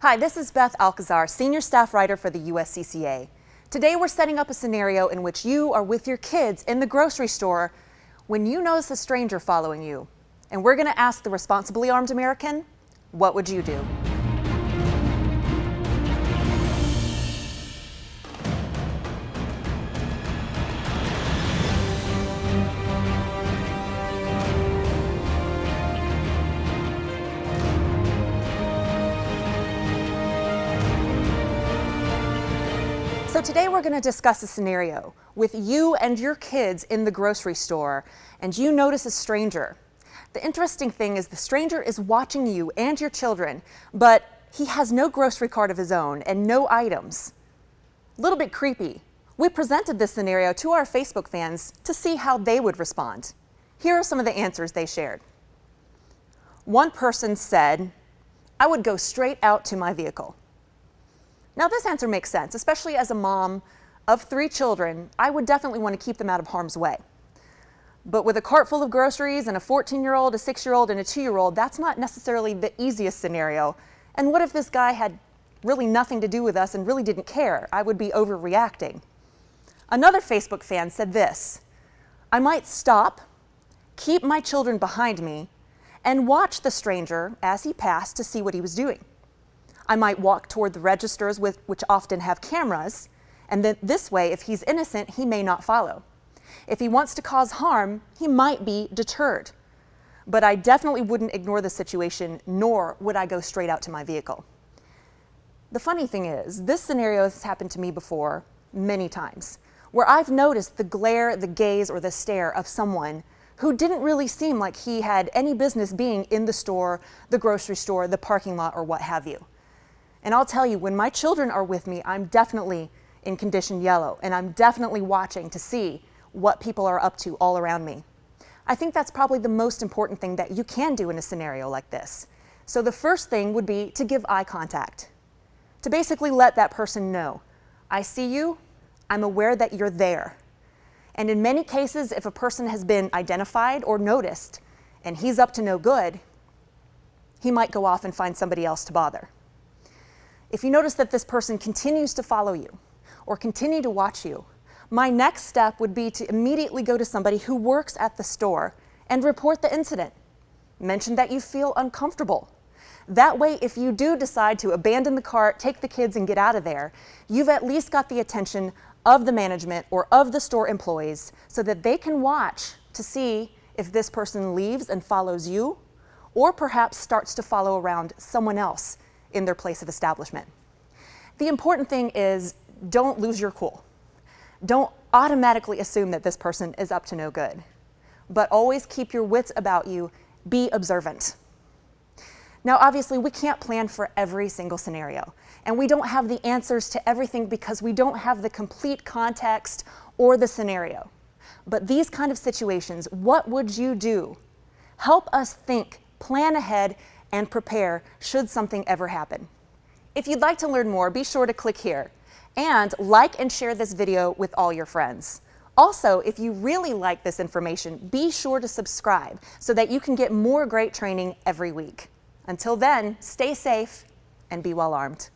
Hi, this is Beth Alcazar, Senior Staff Writer for the USCCA. Today we're setting up a scenario in which you are with your kids in the grocery store when you notice a stranger following you. And we're going to ask the responsibly armed American, what would you do? So today we're going to discuss a scenario with you and your kids in the grocery store, and you notice a stranger. The interesting thing is the stranger is watching you and your children, but he has no grocery cart of his own and no items. A little bit creepy. We presented this scenario to our Facebook fans to see how they would respond. Here are some of the answers they shared. One person said, "I would go straight out to my vehicle." Now this answer makes sense, especially as a mom of 3 children. I would definitely want to keep them out of harm's way. But with a cart full of groceries and a 14-year-old, a 6-year-old, and a 2-year-old, that's not necessarily the easiest scenario. And what if this guy had really nothing to do with us and really didn't care? I would be overreacting. Another Facebook fan said this: "I might stop, keep my children behind me, and watch the stranger as he passed to see what he was doing. I might walk toward the registers, which often have cameras, and then this way, if he's innocent, he may not follow. If he wants to cause harm, he might be deterred. But I definitely wouldn't ignore the situation, nor would I go straight out to my vehicle." The funny thing is, this scenario has happened to me before many times, where I've noticed the glare, the gaze, or the stare of someone who didn't really seem like he had any business being in the store, the grocery store, the parking lot, or what have you. And I'll tell you, when my children are with me, I'm definitely in condition yellow, and I'm definitely watching to see what people are up to all around me. I think that's probably the most important thing that you can do in a scenario like this. So the first thing would be to give eye contact, to basically let that person know, I see you, I'm aware that you're there. And in many cases, if a person has been identified or noticed, and he's up to no good, he might go off and find somebody else to bother. If you notice that this person continues to follow you or continue to watch you, my next step would be to immediately go to somebody who works at the store and report the incident. Mention that you feel uncomfortable. That way, if you do decide to abandon the cart, take the kids, and get out of there, you've at least got the attention of the management or of the store employees so that they can watch to see if this person leaves and follows you, or perhaps starts to follow around someone else in their place of establishment. The important thing is, don't lose your cool. Don't automatically assume that this person is up to no good, but always keep your wits about you. Be observant. Now, obviously, we can't plan for every single scenario, and we don't have the answers to everything because we don't have the complete context or the scenario. But these kind of situations, what would you do? Help us think, plan ahead, and prepare should something ever happen. If you'd like to learn more, be sure to click here and like and share this video with all your friends. Also, if you really like this information, be sure to subscribe so that you can get more great training every week. Until then, stay safe and be well armed.